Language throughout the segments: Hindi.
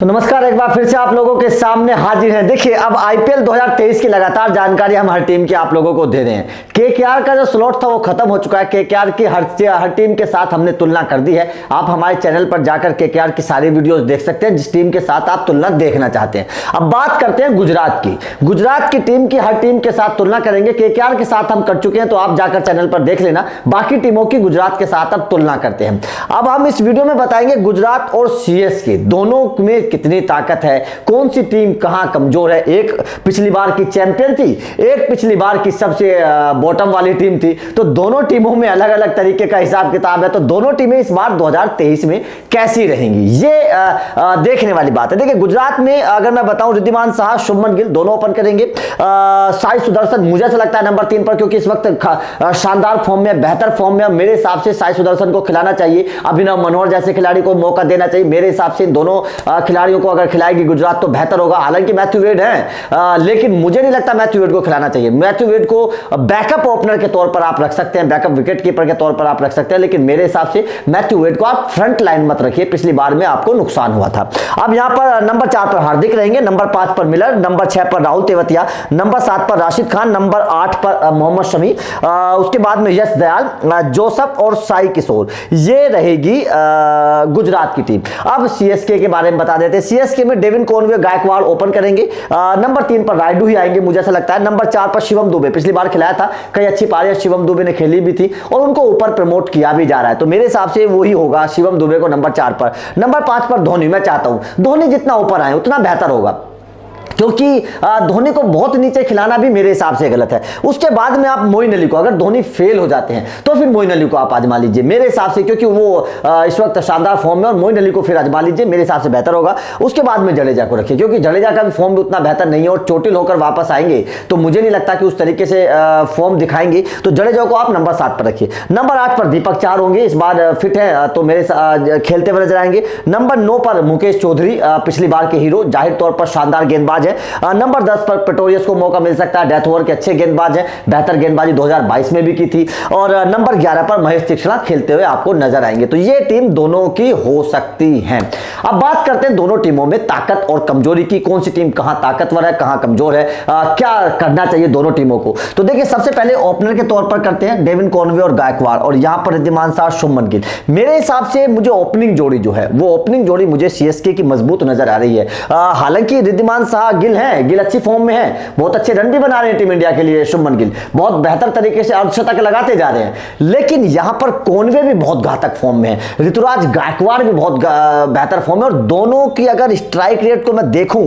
तो नमस्कार, एक बार फिर से आप लोगों के सामने हाजिर हैं। देखिए, अब आईपीएल 2023 की लगातार जानकारी हम हर टीम की आप लोगों को दे रहे हैं। केकेआर का जो स्लॉट था वो खत्म हो चुका है। केकेआर की हर टीम के साथ हमने तुलना कर दी है। आप हमारे चैनल पर जाकर केकेआर की सारी वीडियोस देख सकते हैं जिस टीम के साथ आप तुलना देखना चाहते हैं। अब बात करते हैं गुजरात की। गुजरात की टीम की हर टीम के साथ तुलना करेंगे। केकेआर के साथ हम कर चुके हैं, तो आप जाकर चैनल पर देख लेना। बाकी टीमों की गुजरात के साथ अब तुलना करते हैं। अब हम इस वीडियो में बताएंगे गुजरात और सीएसके दोनों में कितनी ताकत है, कौन सी टीम कहां कमजोर है। एक पिछली बार की चैंपियन थी, एक पिछली बार की सबसे बॉटम वाली टीम थी। तो दोनों टीमों में अलग अलग तरीके का हिसाब किताब है। तो दोनों टीमें इस बार 2023 में कैसी रहेंगी, ये देखने वाली बात है। देखिए, गुजरात में अगर मैं बताऊं, रिद्धिमान साहा, शुभमन गिल दोनों ओपन करेंगे। साई सुदर्शन मुझे ऐसा लगता है नंबर 3 पर, क्योंकि इस वक्त शानदार फॉर्म में, बेहतर फॉर्म में। मेरे हिसाब से साई सुदर्शन को खिलाना चाहिए, अभिनव मनोहर जैसे खिलाड़ी को मौका देना चाहिए। मेरे हिसाब से इन दोनों खिलाड़ियों को अगर खिलाएगी गुजरात तो बेहतर होगा। हालांकि मैथ्यू वेड है, लेकिन मुझे नहीं लगता मैथ्यू वेड को खिलाना चाहिए। मैथ्यू वेड को बैकअप ओपनर के तौर पर आप रख सकते हैं, बैकअप विकेट कीपर के तौर पर आप रख सकते हैं, लेकिन मेरे हिसाब से मैथ्यू वेड को आप फ्रंट लाइन मत रखिए। पिछली बार में आपको नुकसान हुआ था। अब यहां पर नंबर 4 पर हार्दिक रहेंगे, नंबर 5 पर मिलर, नंबर 6 पर राहुल तेवतिया, नंबर 7 पर राशिद खान, नंबर 8 पर मोहम्मद शमी, उसके बाद में यश दयाल, जोसफ और साई किशोर। ये रहेगी गुजरात की टीम। अब सीएसके के बारे में बता देते हैं। सीएसके में डेविन कॉनवे, गायकवाड़ ओपन करेंगे। नंबर 3 पर रायडू ही आएंगे मुझे ऐसा लगता है। नंबर 4 पर शिवम दुबे, पिछली बार खिलाया था, कई अच्छी पारियां शिवम दुबे ने खेली भी थी और उनको ऊपर प्रमोट किया भी जा रहा है। तो मेरे हिसाब से वही होगा, शिवम दुबे को नंबर 4 पर। नंबर 5 पर धोनी। मैं चाहता हूं धोनी जितना ऊपर आए उतना बेहतर होगा, क्योंकि धोनी को बहुत नीचे खिलाना भी मेरे हिसाब से गलत है। उसके बाद में आप मोइन अली को, अगर धोनी फेल हो जाते हैं तो फिर मोइन अली को आप आजमा लीजिए मेरे हिसाब से, क्योंकि वो इस वक्त शानदार फॉर्म में, और मोइन अली को फिर आजमा लीजिए, मेरे हिसाब से बेहतर होगा। उसके बाद में जडेजा को रखिए, क्योंकि जडेजा का भी फॉर्म भी उतना बेहतर नहीं है और चोटिल होकर वापस आएंगे तो मुझे नहीं लगता कि उस तरीके से फॉर्म दिखाएंगे। तो जडेजा को आप नंबर 7 पर रखिए। नंबर 8 पर दीपक चार होंगे, इस बार फिट है तो मेरे खेलते हुए नजर आएंगे। नंबर 9 पर मुकेश चौधरी, पिछली बार के हीरो, जाहिर तौर पर शानदार गेंदबाज है। नंबर 10 पर पेटोरियस को मौका मिल सकता है, डेथ ओवर के अच्छे गेंदबाज हैं, बेहतर गेंदबाजी 2022 में भी की थी। और नंबर 11 पर महेश तीक्ष्णा खेलते हुए आपको नजर आएंगे। तो ये टीम दोनों की हो सकती है। अब बात करते हैं दोनों टीमों में ताकत और कमजोरी की। कौन सी टीम कहां ताकतवर है, कहां कमजोर है, क्या करना चाहिए दोनों टीमों को। तो देखिए, सबसे पहले ओपनर के तौर पर करते हैं डेविन कॉनवे और गायकवाड़, और यहां पर रिद्धिमान साहा, शुभमन गिल। मेरे हिसाब से मुझे ओपनिंग जोड़ी जो है, वो ओपनिंग जोड़ी मुझे सीएसके की मजबूत नजर आ रही है। हालांकि रिद्धिमान साहा, गिल है, गिल अच्छी फॉर्म में है, बहुत अच्छे रन भी बना रहे हैं टीम इंडिया के लिए। शुभमन गिल बहुत बेहतर तरीके से अर्धशतक लगाते जा रहे हैं, लेकिन यहां पर कॉनवे भी बहुत घातक फॉर्म में है, ऋतुराज गायकवाड़ भी बहुत बेहतर फॉर्म में। और दोनों की अगर स्ट्राइक रेट को मैं देखूं,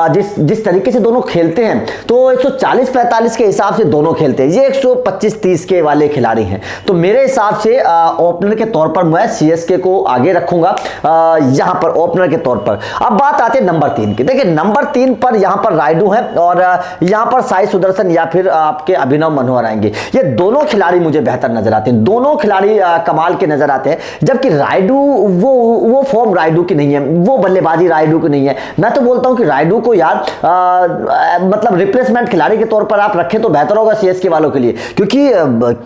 जिस तरीके से दोनों खेलते हैं, तो 140-45 के हिसाब से दोनों खेलते हैं। ये 125-30 के वाले खिलाड़ी हैं। तो मेरे हिसाब से ओपनर के तौर पर मैं सीएसके को आगे रखूंगा यहां पर ओपनर के तौर पर। अब बात आती है नंबर 3 की। देखिए, नंबर 3 पर यहां पर रायडू है और यहां पर साई सुदर्शन या फिर आपके अभिनव मनोहर आएंगे। ये दोनों खिलाड़ी मुझे बेहतर नजर आते हैं, दोनों खिलाड़ी कमाल के नजर आते हैं। जबकि रायडू वो फॉर्म रायडू की नहीं है, वो बल्लेबाजी रायडू की नहीं है। मैं तो बोलता हूं कि रायडू को यार मतलब रिप्लेसमेंट खिलाड़ी के तौर पर आप रखें तो बेहतर होगा सीएसके वालों के लिए, क्योंकि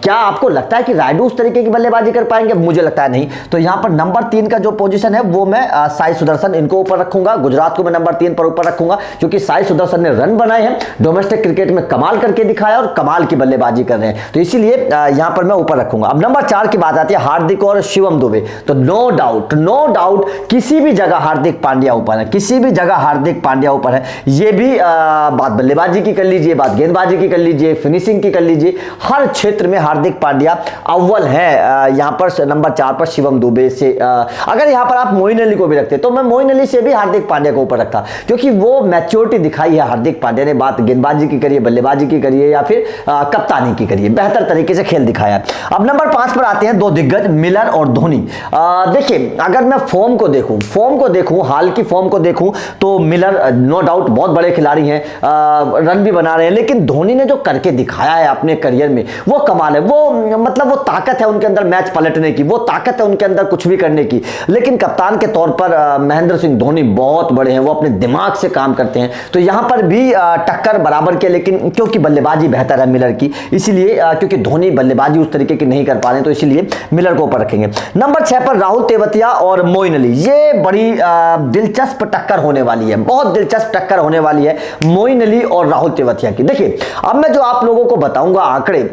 क्या आपको लगता है कि रायडू उस तरीके की बल्लेबाजी कर पाएंगे? मुझे लगता है नहीं। तो यहां पर नंबर 3 का जो पोजीशन है वो मैं साई सुदर्शन इनको ऊपर रखूंगा। गुजरात को मैं नंबर 3 पर ऊपर रखूंगा, क्योंकि साई सुदर्शन ने रन बनाए हैं, डोमेस्टिक क्रिकेट में कमाल करके दिखाया और कमाल की बल्लेबाजी कर रहे हैं। तो इसीलिए यहां पर मैं ऊपर रखूंगा। अब नंबर 4 की बात आती है हार्दिक और शिवम दुबे। तो नो डाउट किसी भी जगह हार्दिक पांड्या ऊपर है, किसी भी जगह हार्दिक पांड्या ऊपर है। ये भी बात बल्लेबाजी की कर लीजिए, बात गेंदबाजी की कर लीजिए, फिनिशिंग की कर लीजिए, हर क्षेत्र में हार्दिक पांड्या अव्वल है। यहां पर नंबर 4 पर शिवम दुबे से अगर यहां पर आप मोइन अली को भी रखते तो मैं मोइन अली से भी हार्दिक पांड्या को ऊपर रखता, क्योंकि वो मैच्योरिटी दिखाई है हार्दिक पांड्या ने। बात गेंदबाजी की करिए, बल्लेबाजी की करिए या फिर कप्तानी की करिए, बेहतर तरीके से खेल दिखाया। अब नंबर 5 पर आते हैं दो दिग्गज, मिलर और धोनी। देखिए, अगर मैं फॉर्म को देखूं, हाल की फॉर्म को देखूं, तो मिलर नो डाउट बहुत बड़े खिलाड़ी हैं, रन भी बना रहे हैं, लेकिन धोनी ने जो करके दिखाया है अपने करियर में वो कमाल है। वो मतलब वो ताकत है उनके अंदर मैच पलटने की, वो ताकत है उनके अंदर कुछ भी करने की। लेकिन कप्तान के तौर पर महेंद्र सिंह धोनी बहुत बड़े हैं, वो अपने दिमाग से काम करते हैं। हैं, तो यहां पर भी टक्कर बराबर के, लेकिन क्योंकि बल्लेबाजी बेहतर है मिलर की, इसीलिए क्योंकि धोनी बल्लेबाजी उस तरीके की नहीं कर पा रहे हैं, तो इसीलिए मिलर को ऊपर रखेंगे। नंबर 6 पर राहुल तेवतिया और मोइन अली, ये बड़ी दिलचस्प टक्कर होने वाली है, बहुत दिलचस्प टक्कर होने वाली है मोइन अली और राहुल तेवतिया की। देखिए अब मैं जो आप लोगों को बताऊंगा आंकड़े,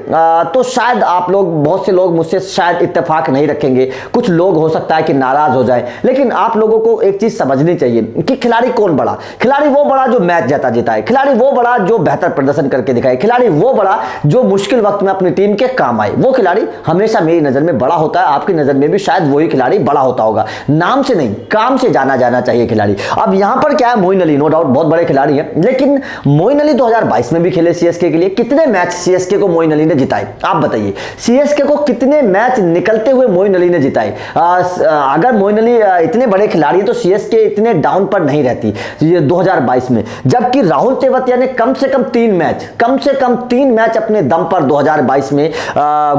तो शायद आप लोग, बहुत से लोग मुझसे शायद इत्तेफाक नहीं रखेंगे, कुछ लोग हो सकता है कि नाराज हो जाए, लेकिन आप लोगों को एक चीज समझनी चाहिए कि खिलाड़ी कौन बड़ा, खिलाड़ी वो बड़ा जो मैच जीता जिताए, खिलाड़ी वो बड़ा जो बेहतर प्रदर्शन करके दिखाए, खिलाड़ी वो बड़ा जो मुश्किल वक्त में अपनी टीम के काम आए, वो खिलाड़ी हमेशा मेरी नजर में बड़ा होता है। आपकी नजर में भी शायद वही खिलाड़ी बड़ा होता होगा, नाम से नहीं काम से जाना जाना चाहिए खिलाड़ी। अब यहां पर क्या है, मोइन अली नो डाउट बहुत बड़े खिलाड़ी हैं, लेकिन मोइन अली 2022 में भी खेले सीएसके के लिए, कितने मैच सीएसके को मोइन अली ने जिताए आप बताइए, सीएसके को कितने मैच निकलते हुए मोइन अली ने जिताए। अगर मोइन अली इतने बड़े खिलाड़ी हैं तो सीएसके इतने डाउन पर नहीं रहती ये 2022 में, जबकि राहुल तेवतिया ने कम से कम 3 मैच अपने दम पर 2022 में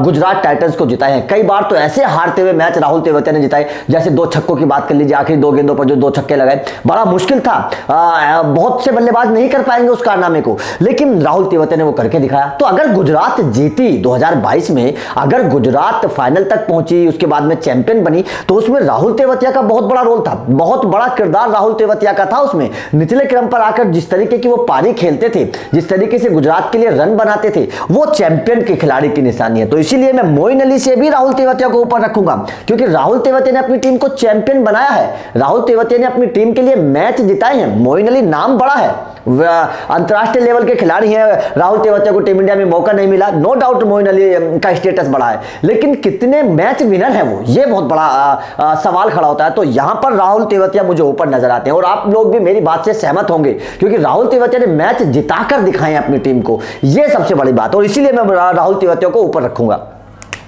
गुजरात टाइटंस को जिताए हैं। कई बार तो ऐसे हारते हुए मैच राहुल तेवतिया ने जिताए, जैसे 2 छक्कों की बात कर लीजिए, आखिरी 2 गेंदों पर जो 2 छक्के लगाए, बड़ा मुश्किल था, बहुत से बल्लेबाज नहीं कर पाएंगे उस कारनामे को, लेकिन राहुल तेवतिया ने वो करके दिखाया। तो अगर गुजरात जीती 2022 में, अगर गुजरात फाइनल तक पहुंची, उसके बाद में चैंपियन बनी, तो उसमें राहुल तेवतिया का बहुत बड़ा रोल था, बहुत बड़ा किरदार राहुल तेवतिया का था उसमें। निचले क्रम पर आकर जिस तरीके की वो पारी खेलते थे, जिस तरीके से गुजरात के लिए रन बनाते थे, वो चैंपियन के खिलाड़ी की निशानी है। तो इसीलिए मैं मोइन अली से भी राहुल तेवतिया को ऊपर रखूंगा, क्योंकि राहुल तेवतिया ने अपनी टीम को चैंपियन बनाया है, राहुल तेवतिया ने अपनी टीम के लिए मैच जिताए हैं। मोइन अली नाम बड़ा है, अंतरराष्ट्रीय लेवल के खिलाड़ी हैं, राहुल तेवतिया को टीम इंडिया में मौका नहीं मिला, नो डाउट मोइन अली का स्टेटस बड़ा है, लेकिन कितने मैच विनर हैं वो, ये बहुत बड़ा सवाल खड़ा होता है। तो यहां पर राहुल तेवतिया मुझे ऊपर नजर आते हैं, और आप लोग भी मेरी बात से सहमत होंगे, क्योंकि राहुल तेवतिया ने मैच जिताकर दिखाए हैं अपनी टीम को, ये सबसे बड़ी बात, और इसीलिए मैं राहुल तेवतिया को ऊपर रखूंगा।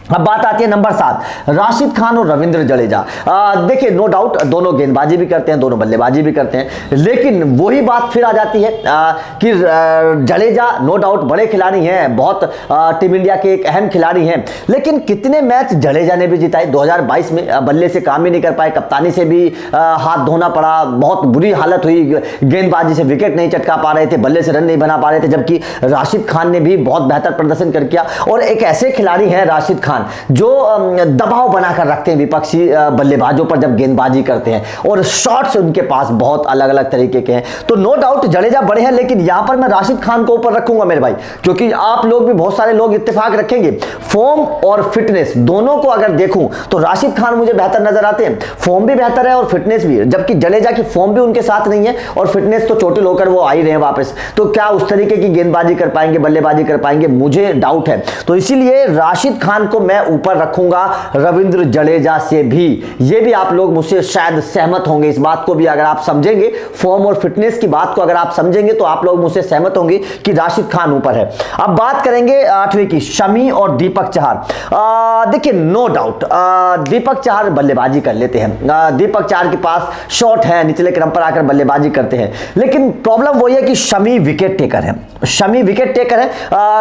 अब बात आती है नंबर 7, राशिद खान और रविंद्र जडेजा। देखिए नो डाउट दोनों गेंदबाजी भी करते हैं, दोनों बल्लेबाजी भी करते हैं, लेकिन वही बात फिर आ जाती है कि जडेजा नो डाउट बड़े खिलाड़ी हैं, बहुत टीम इंडिया के एक अहम खिलाड़ी हैं, लेकिन कितने मैच जडेजा ने भी जिताए। 2022 में बल्ले से काम ही नहीं कर पाए, कप्तानी से भी हाथ धोना पड़ा, बहुत बुरी हालत हुई, गेंदबाजी से विकेट नहीं चटका पा रहे थे, बल्ले से रन नहीं बना पा रहे थे, जबकि राशिद खान ने भी बहुत बेहतर प्रदर्शन कर किया। और एक ऐसे खिलाड़ी हैं राशिद खान जो दबाव बनाकर रखते हैं विपक्षी बल्लेबाजों पर जब गेंदबाजी करते हैं, और शॉट्स उनके पास बहुत अलग अलग तरीके के हैं। तो नो डाउट जडेजा बड़े हैं, लेकिन यहां पर मैं राशिद खान को ऊपर रखूंगा मेरे भाई, क्योंकि आप लोग भी, बहुत सारे लोग इत्तेफाक रखेंगे, फॉर्म और फिटनेस दोनों को अगर देखूं तो राशिद खान मुझे बेहतर नजर आते हैं, फॉर्म भी बेहतर है और फिटनेस भी, जबकि जडेजा की फॉर्म भी उनके साथ नहीं है और फिटनेस तो चोटिल होकर वो आ ही रहे हैं वापस, तो क्या उस तरीके की गेंदबाजी कर पाएंगे, बल्लेबाजी कर पाएंगे, मुझे डाउट है। तो इसीलिए राशिद खान को मैं ऊपर रखूंगा रविंद्र जडेजा से भी। ये भी आप लोग मुझसे शायद सहमत होंगे, इस बात को भी अगर आप समझेंगे, फॉर्म और फिटनेस की बात को अगर आप समझेंगे तो आप लोग मुझसे सहमत होंगे कि राशिद खान ऊपर है। अब बात करेंगे 8वें की, शमी और दीपक चहर। देखिए नो डाउट दीपक चहर बल्लेबाजी कर लेते हैं, दीपक चहर के पास शॉट है, निचले क्रम पर आकर बल्लेबाजी करते हैं, लेकिन प्रॉब्लम वही है कि शमी विकेट टेकर है, शमी विकेट टेकर है,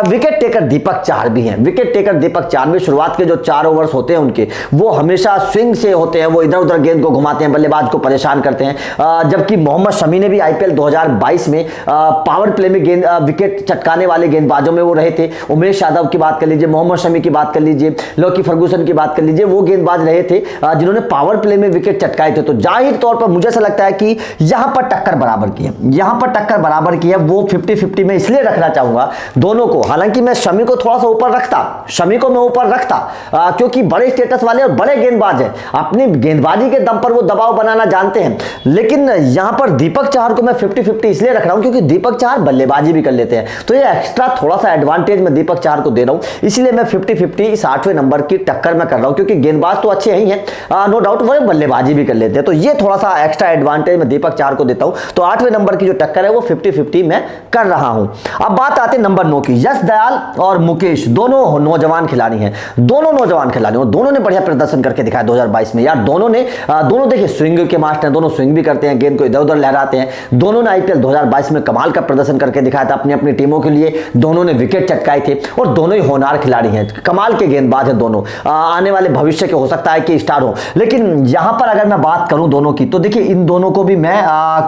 विकेट टेकर दीपक चहर भी हैं, विकेट टेकर दीपक चहर भी। शुरुआत के जो 4 ओवर्स होते हैं उनके, वो हमेशा स्विंग से होते हैं, वो इधर उधर गेंद को घुमाते हैं, बल्लेबाज को परेशान करते हैं, जबकि मोहम्मद शमी ने भी आईपीएल 2022 में पावर प्ले में गेंद विकेट चटकाने वाले गेंदबाजों में वो रहे थे। उमेश यादव की बात कर लीजिए, मोहम्मद शमी की बात कर लीजिए, लॉकी फर्गूसन की बात कर लीजिए, वो गेंदबाज रहे थे जिन्होंने पावर प्ले में विकेट चटकाए थे। तो जाहिर तौर पर मुझे ऐसा लगता है कि यहां पर टक्कर बराबर की है, यहां पर टक्कर बराबर की है, वो 50-50 में इसलिए रखना चाहूंगा दोनों को। हालांकि मैं शमी को थोड़ा सा ऊपर रखता, शमी को मैं ऊपर रखता, क्योंकि बड़े स्टेटस वाले और बड़े गेंदबाज हैं, अपनी गेंदबाजी के दम पर वो दबाव बनाना जानते हैं। लेकिन यहां पर दीपक चहर को मैं 50-50 इसलिए रख रहा हूं क्योंकि दीपक चहर बल्लेबाजी भी कर लेते हैं, तो ये एक्स्ट्रा थोड़ा सा एडवांटेज मैं दीपक चहर को दे रहा हूं, इसलिए मैं 50-50 इस 8वें नंबर की टक्कर में कर रहा हूं, क्योंकि गेंदबाज तो अच्छे ही हैं, नो डाउट वो बल्लेबाजी भी कर लेते हैं, तो ये थोड़ा सा एक्स्ट्रा एडवांटेज मैं दीपक चहर को देता हूं। तो 8वें नंबर की जो टक्कर है वो 50-50 में कर रहा हूं। अब बात आते नंबर 9 की, यश दयाल और मुकेश, दोनों नौजवान खिलाड़ी हैं, दोनों नौजवान खिलाड़ी, दोनों ने बढ़िया प्रदर्शन करके दिखाया 2022 में यार। दोनों देखिए स्विंग के मास्टर हैं, दोनों स्विंग भी करते हैं, गेंद को इधर उधर लहराते हैं। दोनों ने आईपीएल 2022 में कमाल का प्रदर्शन करके दिखाया था अपनी अपनी टीमों के लिए। दोनों ने विकेट चटकाए थे और दोनों ही होनहार खिलाड़ी हैं, कमाल के गेंदबाज हैं दोनों। आने वाले भविष्य के हो सकता है कि स्टार हो। लेकिन यहां पर अगर मैं बात करूं दोनों की, तो देखिए इन दोनों को भी मैं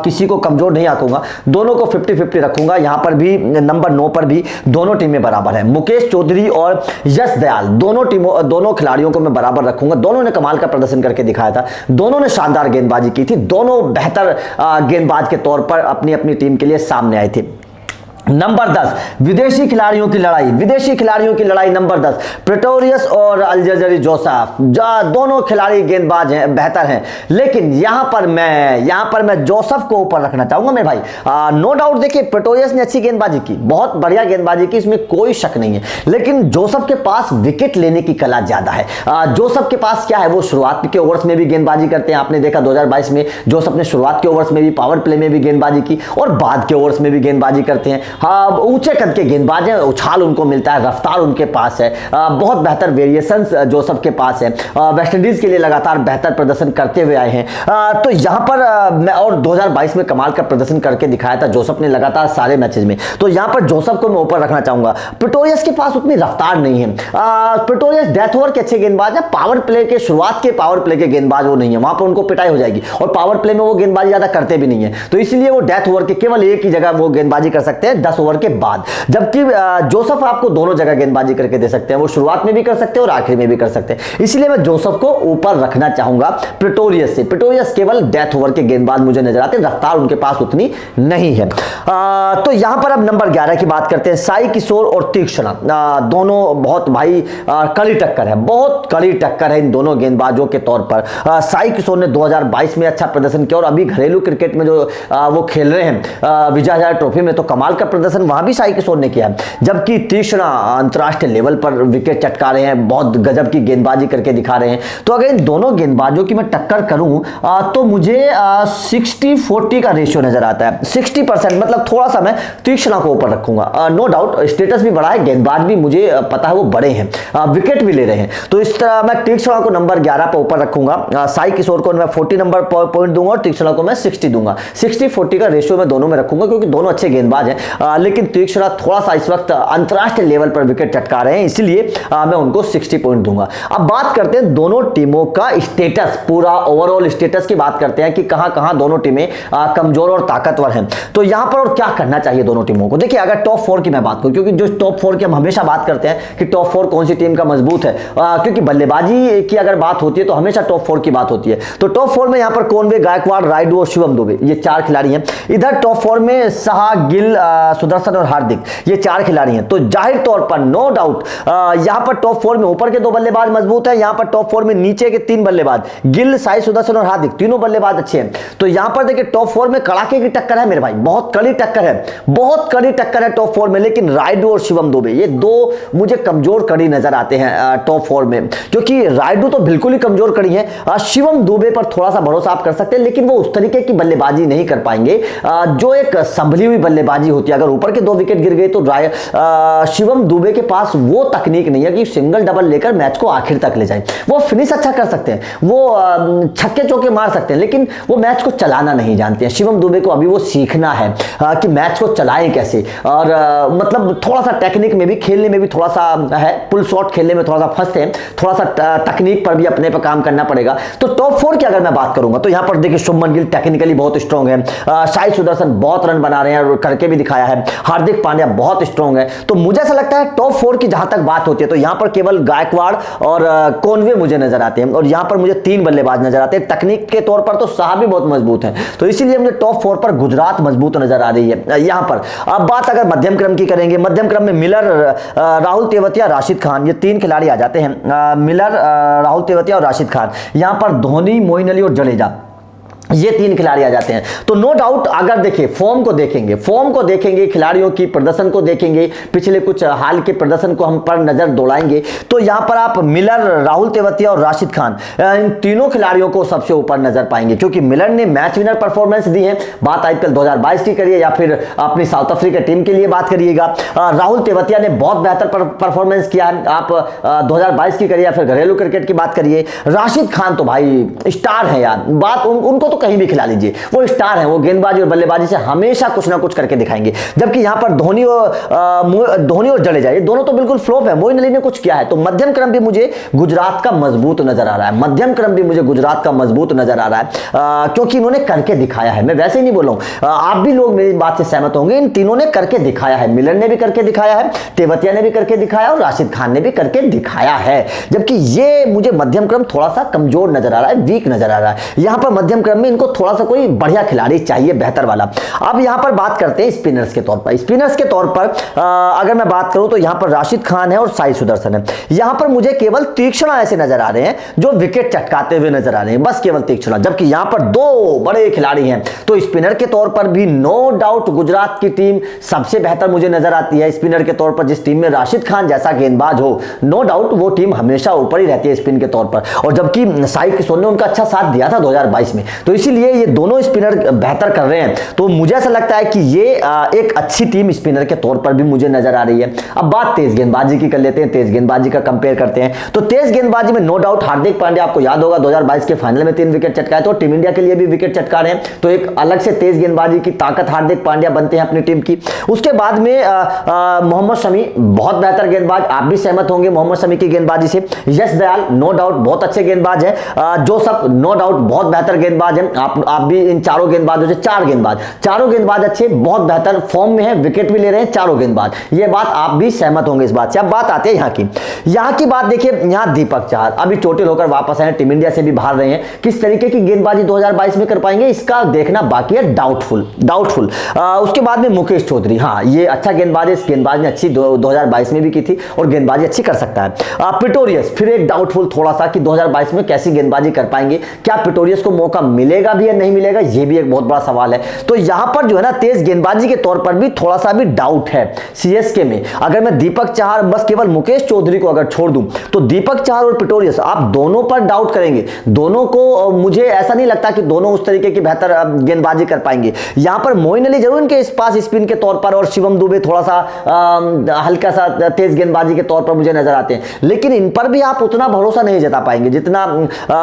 किसी को कमजोर नहीं आंकूंगा, दोनों को 50-50 रखूंगा। यहां पर भी नंबर 9 पर भी दोनों टीमें बराबर है। मुकेश चौधरी और यश दयाल दोनों खिलाड़ियों को मैं बराबर रखूंगा। दोनों ने कमाल का प्रदर्शन करके दिखाया था, दोनों ने शानदार गेंदबाजी की थी, दोनों बेहतर गेंदबाज के तौर पर अपनी अपनी टीम के लिए सामने आए थे। नंबर 10 विदेशी खिलाड़ियों की लड़ाई नंबर 10 प्रेटोरियस और अल्जरी जोसेफ। दोनों खिलाड़ी गेंदबाज हैं, बेहतर हैं, लेकिन यहां पर मैं जोसेफ को ऊपर रखना चाहूंगा मेरे भाई। नो डाउट देखिए प्रेटोरियस ने अच्छी गेंदबाजी की, बहुत बढ़िया गेंदबाजी की, इसमें कोई शक नहीं है, लेकिन जोसेफ के पास विकेट लेने की कला ज्यादा है। जोसेफ के पास क्या है, वो शुरुआत के ओवर्स में भी गेंदबाजी करते हैं। आपने देखा 2022 में जोसेफ ने शुरुआत के ओवर्स में भी, पावर प्ले में भी गेंदबाजी की और बाद के ओवर्स में भी गेंदबाजी करते हैं। ऊंचे कद के गेंदबाज हैं, उछाल उनको मिलता है, रफ्तार उनके पास है, बहुत बेहतर वेरिएशंस जोसेफ के पास है। वेस्टइंडीज के लिए लगातार बेहतर प्रदर्शन करते हुए आए हैं। तो यहां पर मैं और 2022 में कमाल का प्रदर्शन करके दिखाया था जोसेफ ने लगातार सारे मैचेस में, तो यहां पर जोसेफ को मैं ऊपर रखना चाहूंगा। प्रेटोरियस के पास उतनी रफ्तार नहीं है। प्रेटोरियस डेथ ओवर के अच्छे गेंदबाज है, पावर प्ले के शुरुआत के पावर प्ले के गेंदबाज वो नहीं है, वहां पर उनको पिटाई हो जाएगी और पावर प्ले में वो गेंदबाजी ज्यादा करते भी नहीं है, तो इसलिए वो डेथ ओवर के केवल एक ही जगह वो गेंदबाजी कर सकते हैं 10 ओवर के बाद। जबकि जोसेफ आपको दोनों जगह गेंदबाजी करके दे सकते हैं, वो शुरुआत में भी कर सकते हैं और आखिर में भी कर सकते हैं, इसलिए मैं जोसेफ को ऊपर रखना चाहूंगा प्रेटोरियस से। प्रेटोरियस केवल डेथ ओवर के गेंदबाज मुझे नजर आते हैं, रफ्तार उनके पास उतनी नहीं है। तो यहां पर अब नंबर 11 की बात करते हैं। साई किशोर और तीक्ष्णा, दोनों बहुत भाई कड़ी टक्कर है, बहुत कड़ी टक्कर है इन दोनों गेंदबाजों के तौर पर। साई किशोर ने 2022 में अच्छा प्रदर्शन किया और अभी घरेलू क्रिकेट में जो वो खेल रहे हैं विजय हजारे ट्रॉफी में, तो कमाल का प्रदर्शन वहां भी साई किशोर ने किया है। जबकि तीक्ष्णा अंतरराष्ट्रीय लेवल पर विकेट चटका रहे हैं, बहुत गजब की गेंदबाजी करके दिखा रहे हैं। तो अगर इन दोनों गेंदबाजों की मैं टक्कर करूं तो मुझे 60-40 का रेशियो नजर आता है। 60% मतलब थोड़ा सा मैं तीक्ष्णा को ऊपर रखूंगा। नो डाउट स्टेटस भी बड़ा है, गेंदबाज भी मुझे पता है वो बड़े हैं, विकेट भी ले रहे हैं, तो इस तरह मैं तीक्ष्णा को नंबर 11 पर ऊपर रखूंगा। साई किशोर को मैं 40 नंबर पॉइंट दूंगा और तीक्ष्णा को मैं 60 दूंगा। 60-40 का रेशियो मैं दोनों में रखूंगा, क्योंकि दोनों अच्छे गेंदबाज हैं, लेकिन तीक्ष्णा थोड़ा सा इस वक्त अंतरराष्ट्रीय लेवल पर विकेट चटका रहे हैं, इसलिए मैं उनको 60 पॉइंट दूंगा। अब बात करते हैं दोनों टीमों का स्टेटस, पूरा ओवरऑल स्टेटस की बात करते हैं कि कहां दोनों टीमें कमजोर और ताकतवर हैं। तो यहां पर और क्या करना चाहिए दोनों टीमों को। देखिए अगर टॉप 4 की मैं बात करूं, क्योंकि जो टॉप 4 की हम हमेशा बात करते हैं कि टॉप 4 कौन सी टीम का मजबूत है, क्योंकि बल्लेबाजी की अगर बात होती है तो हमेशा टॉप 4 की बात होती है। तो टॉप 4 में यहां पर कॉनवे, गायकवाड़, रायडू और शिवम दुबे, ये 4 खिलाड़ी हैं। इधर टॉप 4 में साहा, गिल, सुदर्शन और हार्दिक, ये 4 खिलाड़ी हैं। तो जाहिर तौर पर नो डाउट यहां पर टॉप 4 में ऊपर के 2 बल्लेबाज मजबूत हैं, यहां पर टॉप 4 में नीचे के 3 बल्लेबाज, गिल, साई, सुदर्शन और हार्दिक, तीनों बल्लेबाज अच्छे हैं। तो यहां पर देखिए टॉप 4 में कड़ाके की टक्कर है मेरे भाई, बहुत कड़ी टक्कर है, बहुत कड़ी टक्कर है टॉप 4 में। लेकिन रायडू और शिवम दुबे, ये 2 मुझे कमजोर कड़ी नजर आते हैं टॉप 4 में, क्योंकि रायडू तो बिल्कुल ही कमजोर कड़ी है। शिवम दुबे पर थोड़ा सा भरोसा आप कर सकते हैं, लेकिन वो उस तरीके की बल्लेबाजी नहीं कर पाएंगे जो एक संभली हुई बल्लेबाजी होती है। अगर ऊपर के 2 विकेट गिर गए तो शिवम दुबे के पास वो तकनीक नहीं है कि सिंगल डबल लेकर मैच को आखिर तक ले जाए। वो फिनिश अच्छा कर सकते हैं, वो छक्के चौके मार सकते हैं, लेकिन वो मैच को चलाना नहीं जानते हैं। शिवम दुबे को अभी वो सीखना है कि मैच को चलाएं कैसे, और मतलब थोड़ा सा टेक्निक में भी, खेलने में भी थोड़ा सा है, पुल शॉट खेलने में थोड़ा सा फंसते हैं, थोड़ा सा तकनीक पर भी अपने पर काम करना पड़ेगा। तो टॉप 4 की अगर मैं बात करूंगा तो यहां पर देखिए शुभमन गिल टेक्निकली बहुत स्ट्रांग है, साई सुदर्शन बहुत रन बना रहे हैं और करके भी दिखाया है, हार्दिक पांड्या बहुत स्ट्रांग है। तो मुझे ऐसा लगता है टॉप 4 की जहां तक बात होती है तो यहां पर केवल गायकवाड़ और कॉनवे मुझे नजर आते हैं, और यहां पर मुझे 3 बल्लेबाज नजर आते हैं। तकनीक के तौर पर तो साहा भी बहुत मजबूत है, तो इसीलिए मुझे टॉप 4 पर गुजरात मजबूत नजर आ रही है यहां पर। अब बात अगर मध्यम क्रम की करेंगे, मध्यम क्रम में मिलर, राहुल तेवतिया, राशिद खान, ये 3 खिलाड़ी आ जाते हैं। मिलर, राहुल तेवतिया और राशिद खान। यहां पर धोनी, मोइन अली और जडेजा, ये तीन खिलाड़ी आ जाते हैं। तो नो डाउट अगर देखिए फॉर्म को देखेंगे खिलाड़ियों की प्रदर्शन को देखेंगे, पिछले कुछ हाल के प्रदर्शन को हम पर नजर दौड़ाएंगे, तो यहां पर आप मिलर, राहुल तेवतिया और राशिद खान, इन तीनों खिलाड़ियों को सबसे ऊपर नजर पाएंगे, क्योंकि मिलर ने मैच विनर परफॉर्मेंस दी है, बात आईपीएल 2022 की करिए या फिर अपनी साउथ अफ्रीका टीम के लिए बात करिएगा। राहुल तेवतिया ने बहुत बेहतर परफॉर्मेंस किया है, आप 2022 की करिए या फिर घरेलू क्रिकेट की बात करिए। राशिद खान तो भाई स्टार है यार, बात उनको तो कहीं भी खिला लीजिए, वो स्टार है, वो गेंदबाजी और बल्लेबाजी से हमेशा कुछ ना कुछ करके दिखाएंगे। जबकि यहां पर धोनी और जडेजा ये दोनों तो बिल्कुल फ्लॉप है, मोइन अली ने कुछ किया है। तो मध्यम क्रम भी मुझे गुजरात का मजबूत नजर आ रहा है, क्योंकि इन्होंने करके दिखाया है। मैं वैसे ही नहीं बोल रहा हूं, आप भी लोग मेरी बात से सहमत होंगे, इन तीनों ने करके दिखाया है, मिलर ने भी करके दिखाया है, तेवतिया ने भी करके दिखाया और राशिद खान ने भी करके दिखाया है। जबकि ये मुझे मध्यम क्रम थोड़ा सा कमजोर नजर आ रहा है, वीक नजर आ रहा है। यहां पर मध्यम क्रम में इनको थोड़ा सा कोई बढ़िया खिलाड़ी चाहिए, बेहतर वाला। अब यहां पर बात करते हैं स्पिनर्स के तौर पर अगर मैं बात करूं तो यहां पर राशिद खान है और साई सुदर्शन है। यहां पर मुझे केवल तीक्ष्णा ऐसे नजर आ रहे हैं जो विकेट चटकाते हुए नजर आ रहे हैं, बस केवल तीक्ष्णा। जबकि यहां पर दो बड़े खिलाड़ी हैं, तो स्पिनर के तौर पर भी नो डाउट गुजरात की टीम सबसे बेहतर मुझे नजर आती है। स्पिनर के तौर पर जिस टीम में राशिद खान जैसा गेंदबाज हो, नो डाउट वो टीम हमेशा ऊपर ही रहती है स्पिन के तौर पर। और जबकि साई किशोर ने उनका अच्छा साथ दिया था 2022 में, तो इसीलिए ये दोनों स्पिनर बेहतर कर रहे हैं। तो मुझे ऐसा लगता है कि ये एक अच्छी टीम स्पिनर के तौर पर भी मुझे नजर आ रही है। अब बात तेज गेंदबाजी की कर लेते हैं, तेज गेंदबाजी का कंपेयर करते हैं। तो तेज गेंदबाजी में नो डाउट हार्दिक पांड्या, आपको याद होगा 2022 के फाइनल में 3 विकेट चटकाए, तो टीम इंडिया के लिए भी विकेट चटका रहे हैं, तो एक अलग से तेज गेंदबाजी की ताकत हार्दिक पांड्या बनते हैं अपनी टीम की। उसके बाद में मोहम्मद शमी बहुत बेहतर गेंदबाज, आप भी सहमत होंगे मोहम्मद शमी की गेंदबाजी से। यश दयाल नो डाउट बहुत अच्छे गेंदबाज है, जोसफ नो डाउट बहुत बेहतर गेंदबाज है। आप भी इन चारों गेंदबाजों से, चारों गेंदबाज अच्छे, बहुत बेहतर फॉर्म में है, विकेट भी ले रहे हैं चारों गेंदबाज, ये बात आप भी सहमत होंगे इस बात से। अब बात आते हैं यहां की बात देखिए, यहां दीपक चहर अभी चोटिल होकर वापस आए, टीम इंडिया से भी बाहर रहे हैं, किस तरीके की गेंदबाजी 2022 में कर पाएंगे इसका देखना बाकी है, डाउटफुल। उसके बाद में मुकेश चौधरी, हाँ ये अच्छा गेंदबाज है, इस गेंदबाज ने अच्छी 2022 में भी की थी और गेंदबाजी अच्छी कर सकता है। पिटोरियस फिर एक डाउटफुल थोड़ा सा कि 2022 में कैसी गेंदबाजी कर पाएंगे, क्या पिटोरियस को मौका मिलेगा भी या नहीं मिलेगा, ये भी एक बहुत बड़ा सवाल है। तो यहां पर जो है ना तेज गेंदबाजी के तौर पर भी थोड़ा सा भी डाउट है सीएसके में। अगर मैं दीपक चहर, बस केवल मुकेश चौधरी को अगर छोड़ दूं, तो दीपक चहर और पिटोरियस आप दोनों पर डाउट करेंगे, दोनों को मुझे ऐसा नहीं लगता कि दोनों उस तरीके की बेहतर गेंदबाजी कर पाएंगे। यहां पर मोइन अली जरूर इनके पास स्पिन के तौर पर और शिवम दुबे थोड़ा सा हल्का सा तेज गेंदबाजी के तौर पर मुझे नजर आते हैं, लेकिन इन पर भी आप उतना भरोसा नहीं जता पाएंगे जितना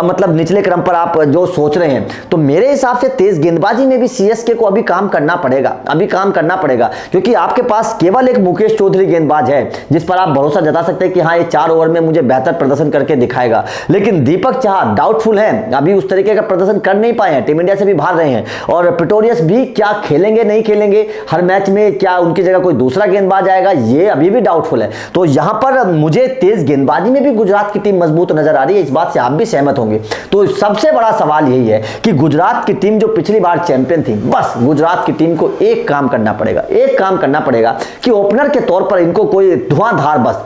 मतलब निचले क्रम पर आप जो सोच रहे हैं। तो मेरे हिसाब से तेज गेंदबाजी में भी सीएसके को अभी काम करना पड़ेगा, क्योंकि आपके पास केवल एक मुकेश चौधरी गेंदबाज है जिस पर आप भरोसा जता सकते हैं कि हाँ ये 4 ओवर में मुझे बेहतर प्रदर्शन करके दिखाएगा। लेकिन दीपक चहर डाउटफुल है, अभी उस तरीके का प्रदर्शन कर नहीं पाए हैं, टीम इंडिया से भी बाहर रहे हैं। और पिटोरियस भी क्या खेलेंगे नहीं खेलेंगे हर मैच में, क्या उनकी जगह कोई दूसरा गेंदबाज आएगा, ये अभी भी डाउटफुल है। तो यहां पर मुझे तेज गेंदबाजी में भी गुजरात की टीम मजबूत नजर आ रही है, इस बात से आप भी सहमत होंगे। तो सबसे बड़ा सवाल यही है कि गुजरात की टीम जो पिछली बार चैंपियन थी, बस गुजरात की टीम को एक काम करना पड़ेगा कि ओपनर के तौर पर इनको कोई धुआंधार, बस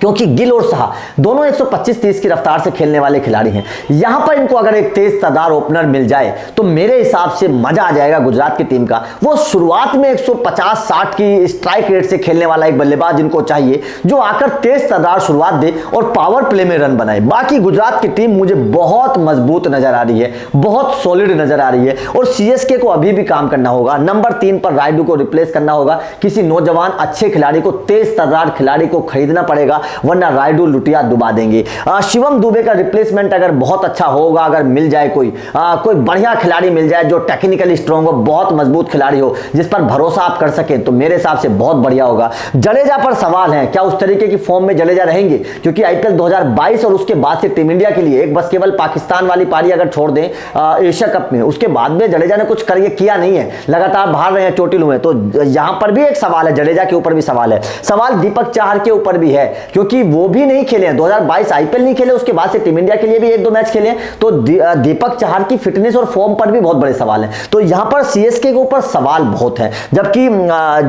क्योंकि गिल और साहा दोनों 125-30 की रफ्तार से खेलने वाले खिलाड़ी हैं, यहां पर इनको अगर एक तेज तदार ओपनर मिल जाए तो मेरे हिसाब से मजा आ जाएगा गुजरात की टीम का। वो शुरुआत में 150-60 की स्ट्राइक रेट से खेलने वाला एक बल्लेबाज इनको चाहिए जो आकर तेज तदार शुरुआत दे और पावर प्ले में रन बनाए। बाकी गुजरात की टीम मुझे बहुत मजबूत नजर आ रही है, बहुत सॉलिड नजर आ रही है और सीएसके को अभी भी काम करना होगा। नंबर 3 पर रायडू को रिप्लेस करना होगा, किसी नौजवान अच्छे खिलाड़ी को, तेज तदार खिलाड़ी को खरीदना पड़ेगा, वरना रायडू लुटिया डुबा देंगे। शिवम दुबे का रिप्लेसमेंट अगर बहुत अच्छा होगा, अगर मिल जाए कोई बढ़िया खिलाड़ी मिल जाए जो टेक्निकली स्ट्रांग हो, बहुत मजबूत खिलाड़ी हो जिस पर भरोसा आप कर सके, तो मेरे हिसाब से बहुत बढ़िया होगा। जडेजा पर सवाल है, क्या उस तरीके की फॉर्म में जडेजा रहेंगे, क्योंकि आईपीएल 2022 और उसके बाद से टीम इंडिया के लिए एक बस केवल पाकिस्तान वाली पारी अगर छोड़ दें एशिया कप में, उसके बाद में जडेजा ने कुछ करके किया नहीं है, लगातार बाहर रहे हैं चोटिल हुए। तो यहां पर भी एक सवाल है, जडेजा के ऊपर भी सवाल है, सवाल दीपक चहर के ऊपर भी है, क्योंकि वो भी नहीं खेले हैं, 2022 आईपीएल नहीं खेले, उसके बाद से टीम इंडिया के लिए भी 1-2 मैच खेले। तो दीपक चहर की फिटनेस और फॉर्म पर भी बहुत बड़े सवाल हैं। तो यहां पर सीएसके के ऊपर सवाल बहुत है, जबकि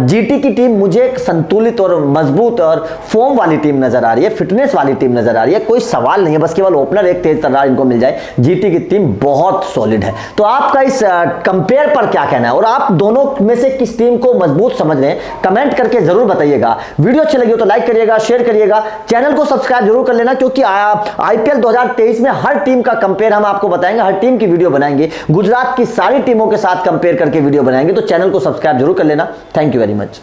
जीटी की टीम मुझे एक संतुलित और मजबूत और फॉर्म वाली टीम नजर आ रही है, फिटनेस वाली टीम नजर आ रही है। कोई सवाल नहीं है, बस केवल ओपनर एक तेज तर्रार इनको मिल जाए। जीटी की टीम बहुत सॉलिड है। तो आपका इस कंपेयर पर क्या कहना है और आप दोनों में से किस टीम को मजबूत समझ रहे हैं, कमेंट करके जरूर बताइएगा। वीडियो अच्छी लगी हो तो लाइक करिएगा, शेयर करिएगा, चैनल को सब्सक्राइब जरूर कर लेना, क्योंकि आईपीएल 2023 में हर टीम का कंपेयर हम आपको बताएंगे, हर टीम की वीडियो बनाएंगे, गुजरात की सारी टीमों के साथ कंपेयर करके वीडियो बनाएंगे। तो चैनल को सब्सक्राइब जरूर कर लेना। Thank you very much.